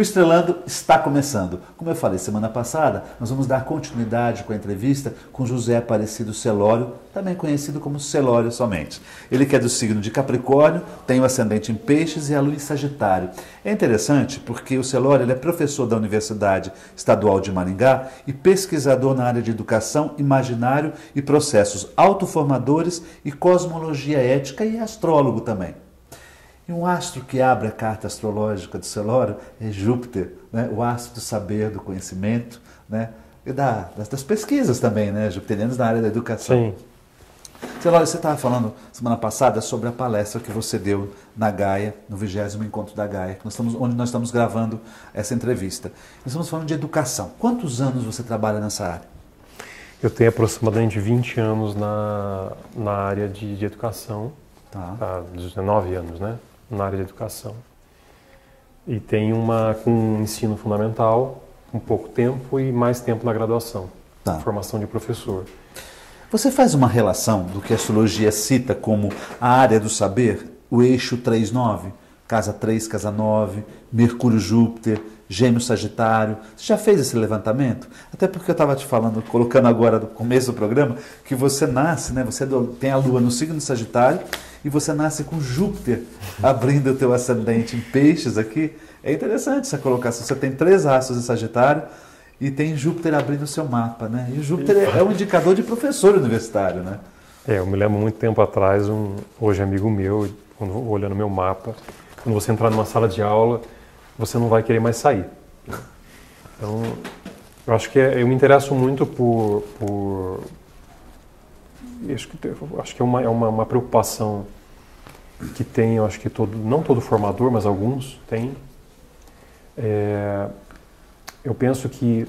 O Estrelando está começando. Como eu falei semana passada, nós vamos dar continuidade com a entrevista com José Aparecido Celório, também conhecido como Celório somente. Ele que é do signo de Capricórnio, tem o ascendente em Peixes e a lua em Sagitário. É interessante porque o Celório ele é professor da Universidade Estadual de Maringá e pesquisador na área de educação, imaginário e processos autoformadores e cosmologia ética e astrólogo também. E um astro que abre a carta astrológica do Celório é Júpiter, né? O astro do saber, do conhecimento, né? E das pesquisas também, né? Jupiterianos na área da educação. Sim. Celório, você estava falando semana passada sobre a palestra que você deu na Gaia, no 20º Encontro da Gaia, onde nós estamos gravando essa entrevista. Nós estamos falando de educação. Quantos anos você trabalha nessa área? Eu tenho aproximadamente 20 anos na área de educação, há 19 anos, né? Na área de educação. E tenho com ensino fundamental, um pouco tempo e mais tempo na graduação, formação de professor. Você faz uma relação do que a astrologia cita como a área do saber, o eixo 3-9, casa 3, casa 9, Mercúrio, Júpiter, Gêmeo, Sagitário. Você já fez esse levantamento? Até porque eu estava te falando, colocando agora no começo do programa, que você nasce, né? Você tem a Lua no signo de Sagitário e você nasce com Júpiter abrindo o teu ascendente em Peixes aqui. É interessante essa colocação. Você tem 3 astros em Sagitário e tem Júpiter abrindo o seu mapa, né? E o Júpiter é um indicador de professor universitário, né? Eu me lembro muito tempo atrás, hoje amigo meu, olhando meu mapa, quando você entrar numa sala de aula, você não vai querer mais sair. Então, eu acho que eu me interesso muito acho que é uma preocupação que tem, eu acho que não todo formador, mas alguns têm. Eu penso que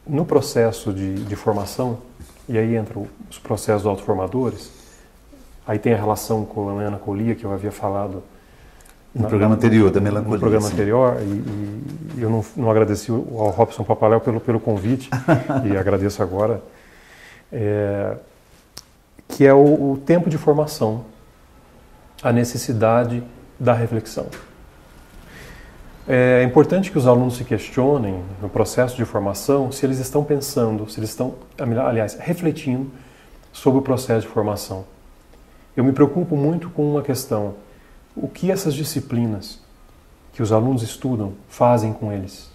no processo de formação, e aí entram os processos autoformadores, aí tem a relação com a melancolia que eu havia falado no programa anterior, da melancolia. No programa anterior, e eu não agradeci ao Robson Papaléu pelo convite, e agradeço agora, que é o tempo de formação, a necessidade da reflexão. É importante que os alunos se questionem no processo de formação se eles estão pensando, se eles estão, aliás, refletindo sobre o processo de formação. Eu me preocupo muito com uma questão: o que essas disciplinas que os alunos estudam fazem com eles?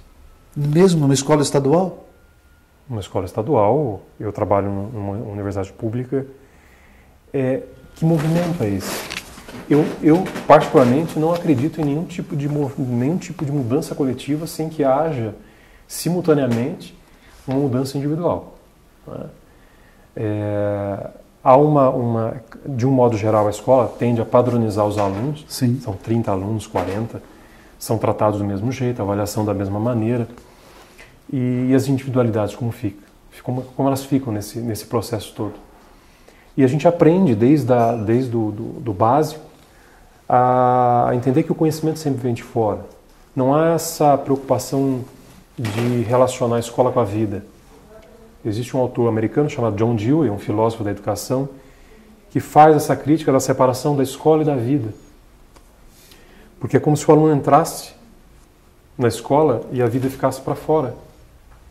Mesmo numa escola estadual? Uma escola estadual, eu trabalho numa universidade pública. Que movimento é esse? Eu particularmente não acredito em nenhum tipo de mudança coletiva sem que haja simultaneamente uma mudança individual. Né? De um modo geral, a escola tende a padronizar os alunos. Sim. São 30 alunos, 40, são tratados do mesmo jeito, a avaliação da mesma maneira. E as individualidades como elas ficam nesse processo todo. E a gente aprende desde o básico a entender que o conhecimento sempre vem de fora. Não há essa preocupação de relacionar a escola com a vida. Existe um autor americano chamado John Dewey, um filósofo da educação, que faz essa crítica da separação da escola e da vida. Porque é como se o aluno entrasse na escola e a vida ficasse para fora.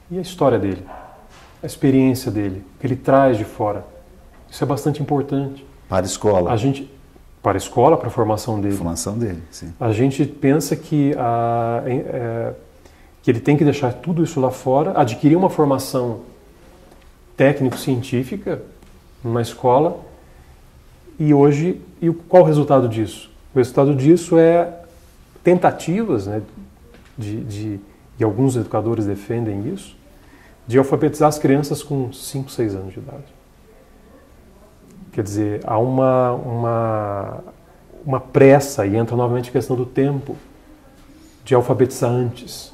E a história dele, a experiência dele, o que ele traz de fora. Isso é bastante importante. Para a escola. Para a escola, para a formação dele. Formação dele, sim. A gente pensa que ele tem que deixar tudo isso lá fora, adquirir uma formação técnico-científica numa escola, qual o resultado disso? O resultado disso é tentativas, né, e alguns educadores defendem isso, de alfabetizar as crianças com 5, 6 anos de idade. Quer dizer, há uma pressa, e entra novamente a questão do tempo, de alfabetizar antes.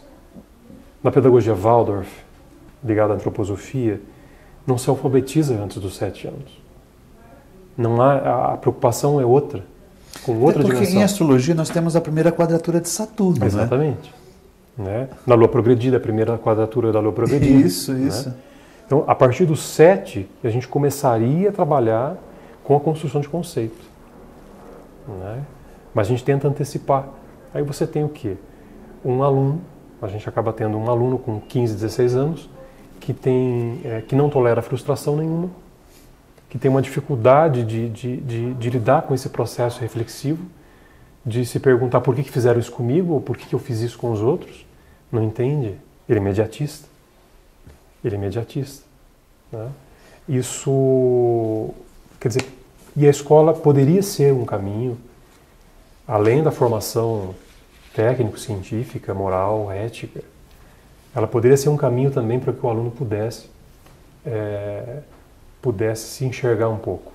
Na pedagogia Waldorf, ligada à antroposofia, não se alfabetiza antes dos 7 anos. Não há, a preocupação é outra, com outra dimensão. Porque em astrologia nós temos a primeira quadratura de Saturno, exatamente. Né? Na Lua progredida, a primeira quadratura da Lua progredida. Isso. Né? Então, a partir dos 7, a gente começaria a trabalhar com a construção de conceito. Né? Mas a gente tenta antecipar. Aí você tem o quê? um aluno, a gente acaba tendo um aluno com 15, 16 anos, que não tolera frustração nenhuma, que tem uma dificuldade de lidar com esse processo reflexivo, de se perguntar por que fizeram isso comigo ou por que eu fiz isso com os outros. Não entende? Ele é imediatista. Ele é imediatista. Né? Isso, quer dizer, e a escola poderia ser um caminho, além da formação técnico-científica, moral, ética, ela poderia ser um caminho também para que o aluno pudesse se enxergar um pouco.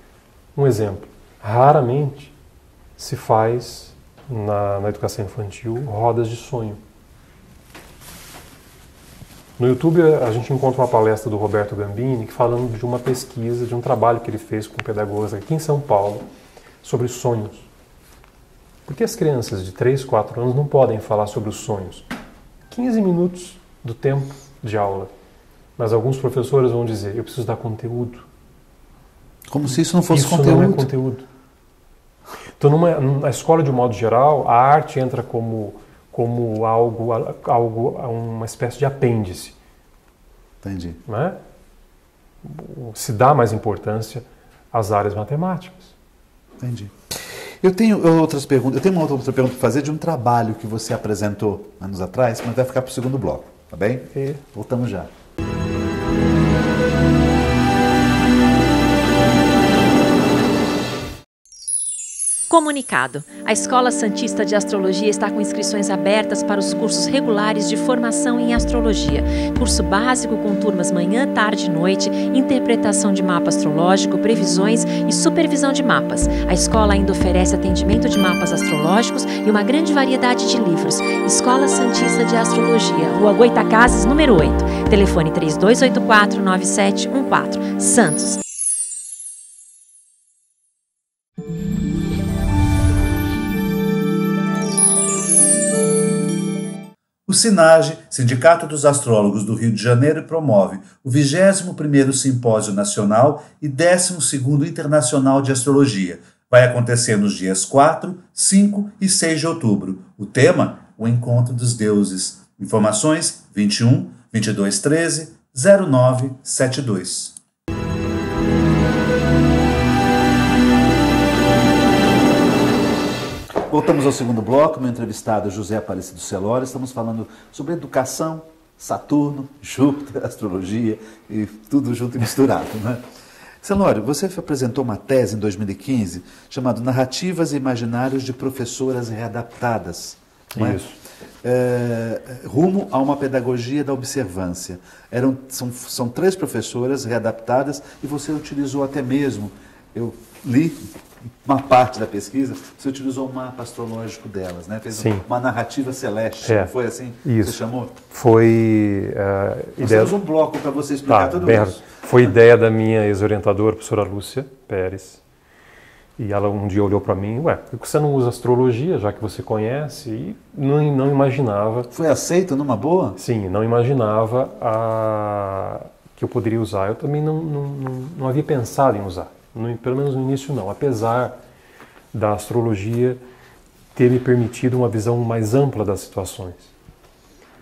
Um exemplo, raramente se faz na educação infantil rodas de sonho. No YouTube a gente encontra uma palestra do Roberto Gambini falando de uma pesquisa, de um trabalho que ele fez com pedagogas aqui em São Paulo sobre sonhos. Por que as crianças de 3, 4 anos não podem falar sobre os sonhos? 15 minutos do tempo de aula. Mas alguns professores vão dizer, eu preciso dar conteúdo. Como se isso não fosse isso conteúdo. Não é conteúdo. Então, na escola, de um modo geral, a arte entra como algo, uma espécie de apêndice. Entendi. Né? Se dá mais importância às áreas matemáticas. Entendi. Eu tenho outras perguntas. Eu tenho uma outra pergunta para fazer de um trabalho que você apresentou anos atrás, mas vai ficar para o segundo bloco, tá bem? Voltamos já. Comunicado. A Escola Santista de Astrologia está com inscrições abertas para os cursos regulares de formação em astrologia. Curso básico com turmas manhã, tarde e noite, interpretação de mapa astrológico, previsões e supervisão de mapas. A escola ainda oferece atendimento de mapas astrológicos e uma grande variedade de livros. Escola Santista de Astrologia, Rua Goitacazes, número 8. Telefone 3284-9714. Santos. O SINAGE, Sindicato dos Astrólogos do Rio de Janeiro, promove o 21º Simpósio Nacional e 12º Internacional de Astrologia. Vai acontecer nos dias 4, 5 e 6 de outubro. O tema, o Encontro dos Deuses. Informações, 21 22 13 0972. Voltamos ao segundo bloco, meu entrevistado José Aparecido Celório. Estamos falando sobre educação, Saturno, Júpiter, astrologia e tudo junto e misturado, né? Celório, você apresentou uma tese em 2015 chamada Narrativas e Imaginários de Professoras Readaptadas. Não é? Isso. Rumo a uma pedagogia da observância. São 3 professoras readaptadas e você utilizou até mesmo, eu li uma parte da pesquisa, você utilizou um mapa astrológico delas, né? Fez uma narrativa celeste, não foi assim? Isso. Você chamou? Foi Nós temos um bloco para você explicar tudo isso. Foi ideia da minha ex-orientadora, professora Lúcia Pérez. E ela um dia olhou para mim, por que você não usa astrologia, já que você conhece? E não imaginava. Foi aceito numa boa? Sim, não imaginava que eu poderia usar. Eu também não havia pensado em usar. Pelo menos no início não, apesar da astrologia ter me permitido uma visão mais ampla das situações.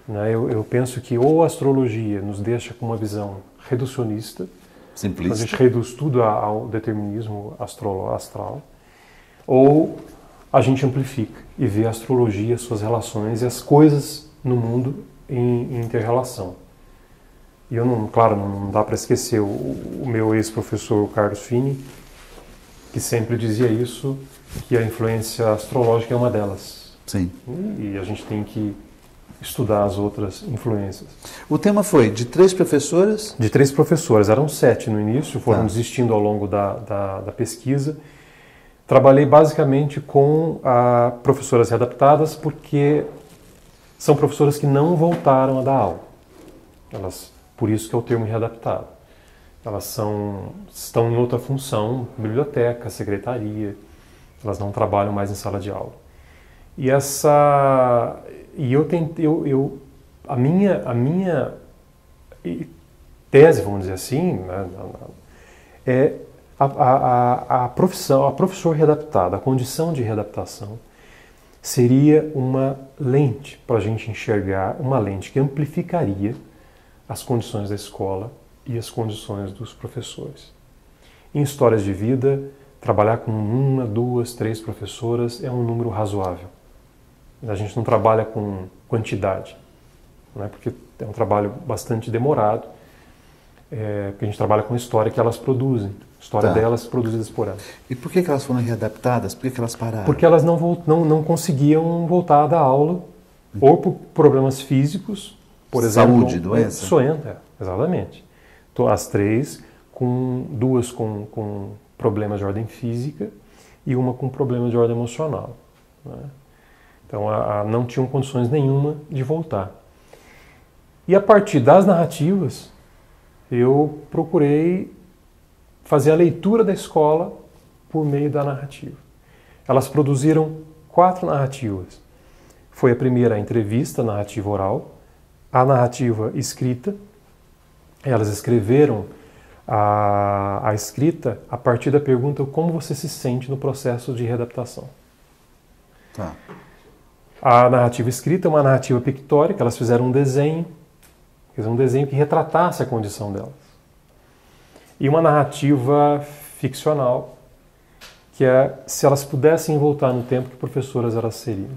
Né? Eu penso que ou a astrologia nos deixa com uma visão reducionista, simplista, a gente reduz tudo ao determinismo astral, ou a gente amplifica e vê a astrologia, suas relações e as coisas no mundo em inter-relação. E claro, não dá para esquecer o meu ex-professor Carlos Fini, que sempre dizia isso, que a influência astrológica é uma delas. Sim. E a gente tem que estudar as outras influências. O tema foi de 3 professoras? De 3 professoras, eram 7 no início, foram desistindo ao longo da pesquisa. Trabalhei basicamente com professoras readaptadas, porque são professoras que não voltaram a dar aula. Por isso que é o termo readaptado. Elas estão em outra função, biblioteca, secretaria, elas não trabalham mais em sala de aula. A minha tese, vamos dizer assim, né, é a profissão, a professor readaptado, a condição de readaptação, seria uma lente para a gente enxergar, uma lente que amplificaria as condições da escola e as condições dos professores. Em histórias de vida, trabalhar com 1, 2, 3 professoras é um número razoável. A gente não trabalha com quantidade, né? Porque é um trabalho bastante demorado, porque a gente trabalha com a história que elas produzem, história delas produzidas por elas. E por que elas foram readaptadas? Por que elas pararam? Porque elas não conseguiam voltar da aula, ou por problemas físicos, por exemplo. Saúde, doença? Exatamente. Então, as 3, duas com problemas de ordem física e uma com problemas de ordem emocional, né? Então, não tinham condições nenhuma de voltar. E a partir das narrativas, eu procurei fazer a leitura da escola por meio da narrativa. Elas produziram 4 narrativas. Foi a primeira a entrevista, a narrativa oral, a narrativa escrita. Elas escreveram a escrita a partir da pergunta como você se sente no processo de readaptação. Tá. A narrativa escrita é uma narrativa pictórica, elas fizeram um desenho que retratasse a condição delas. E uma narrativa ficcional, que é se elas pudessem voltar no tempo, que professoras elas seriam.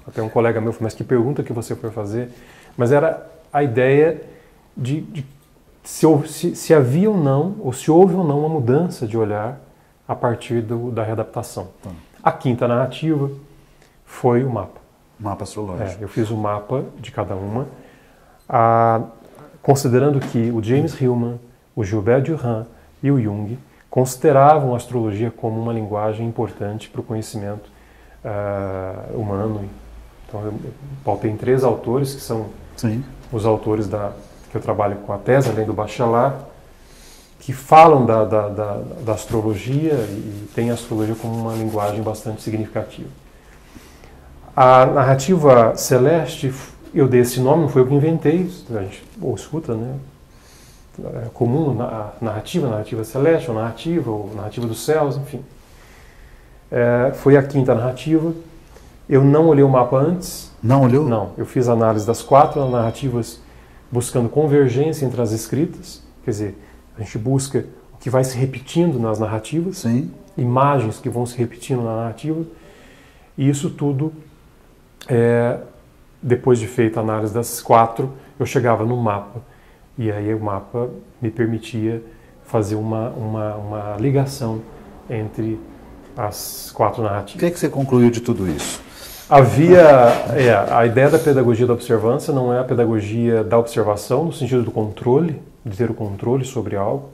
Até um colega meu falou, mas que pergunta que você foi fazer? Mas era a ideia de se havia ou não, ou se houve ou não uma mudança de olhar a partir da readaptação. A quinta narrativa foi o mapa. Mapa astrológico. Eu fiz o mapa de cada uma, considerando que o James Hillman, o Gilbert Durand e o Jung consideravam a astrologia como uma linguagem importante para o conhecimento humano. Então eu pautei em 3 autores, que são os autores que eu trabalho com a tese, além do bacharel, que falam da astrologia e têm a astrologia como uma linguagem bastante significativa. A narrativa celeste, eu dei esse nome, não foi eu que inventei, a gente escuta, né? É comum a narrativa celeste, ou narrativa dos céus, enfim. Foi a quinta narrativa. Eu não olhei o mapa antes. Não olhou? Não, eu fiz análise das 4 narrativas buscando convergência entre as escritas, quer dizer, a gente busca o que vai se repetindo nas narrativas, imagens que vão se repetindo na narrativa, e isso tudo, depois de feita a análise das 4, eu chegava no mapa, e aí o mapa me permitia fazer uma ligação entre as 4 narrativas. O que você concluiu de tudo isso? A ideia da pedagogia da observância não é a pedagogia da observação no sentido do controle, de ter o controle sobre algo,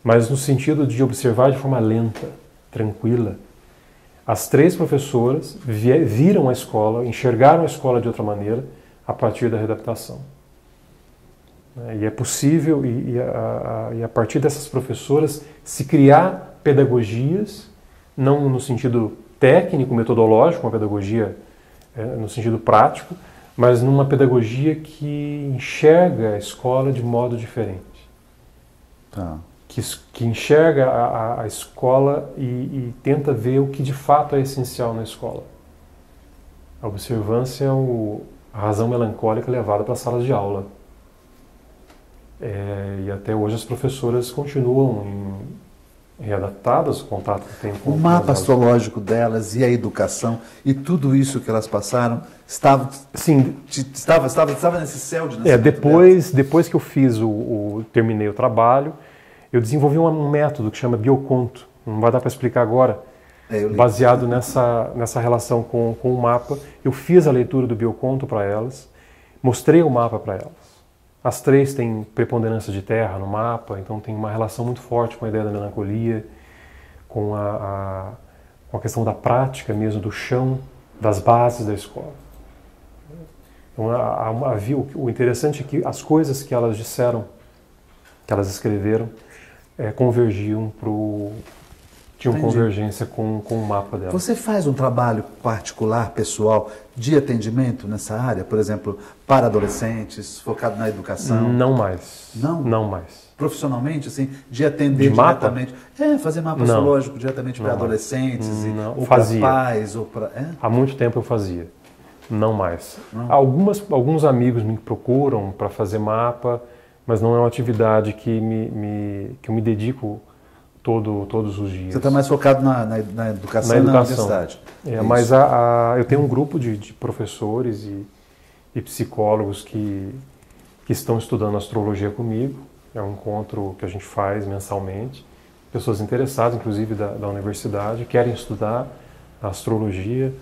mas no sentido de observar de forma lenta, tranquila. As 3 professoras viram a escola, enxergaram a escola de outra maneira a partir da readaptação. E é possível, e a partir dessas professoras, se criar pedagogias, não no sentido técnico, metodológico, uma pedagogia no sentido prático, mas numa pedagogia que enxerga a escola de modo diferente. Que enxerga a escola e tenta ver o que de fato é essencial na escola. A observância é a razão melancólica levada para as salas de aula. E até hoje as professoras continuam readaptadas, o contato que tem com o mapa astrológico delas e a educação e tudo isso que elas passaram estava nesse céu de nascimento depois que eu fiz terminei o trabalho, eu desenvolvi um método que chama bioconto, não vai dar para explicar agora, baseado nessa relação com o mapa. Eu fiz a leitura do bioconto para elas, mostrei o mapa para elas. As 3 têm preponderância de terra no mapa, então tem uma relação muito forte com a ideia da melancolia, com a questão da prática mesmo, do chão, das bases da escola. Então, o interessante é que as coisas que elas disseram, que elas escreveram, convergiam tinham convergência com o mapa dela. Você faz um trabalho particular, pessoal, de atendimento nessa área? Por exemplo, para adolescentes, focado na educação? Não mais. Não? Não mais. profissionalmente, assim, de atender De mapa? diretamente? Fazer mapa Não. astrológico diretamente para Não. adolescentes, Não. ou para Fazia. pais, ou para... Há muito tempo eu fazia, não mais. Não. Alguns amigos me procuram para fazer mapa, mas não é uma atividade que eu me dedico todos os dias. Você está mais focado na educação e na universidade. Mas eu tenho um grupo de professores e psicólogos que estão estudando astrologia comigo. É um encontro que a gente faz mensalmente. Pessoas interessadas, inclusive da universidade, querem estudar a astrologia.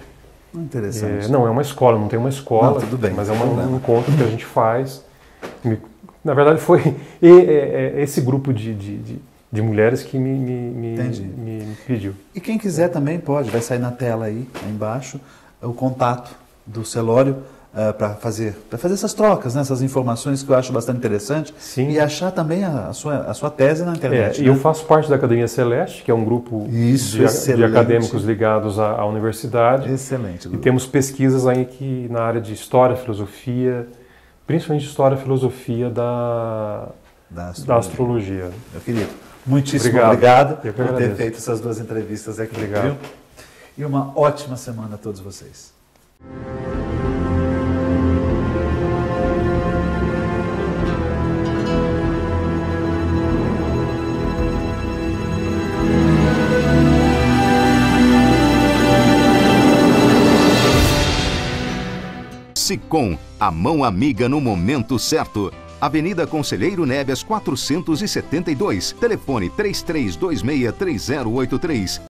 Interessante. Não é uma escola, não tem uma escola, Não, tudo bem, mas é não tem um problema. encontro que a gente faz. Na verdade, foi esse grupo de mulheres que me pediu. E quem quiser também pode, vai sair na tela aí embaixo, o contato do Celório para fazer essas trocas, né, essas informações que eu acho bastante interessante. Sim. E achar também a sua tese na internet. E eu faço parte da Academia Celeste, que é um grupo de excelente. acadêmicos ligados à universidade. Excelente. E temos pesquisas aí na área de história, filosofia, principalmente história e filosofia da astrologia. Meu querido, muitíssimo Obrigado. obrigado por ter feito essas 2 entrevistas aqui. Obrigado. Viu? E uma ótima semana a todos vocês. Sicom, a mão amiga no momento certo. Avenida Conselheiro Neves 472, telefone 33263083.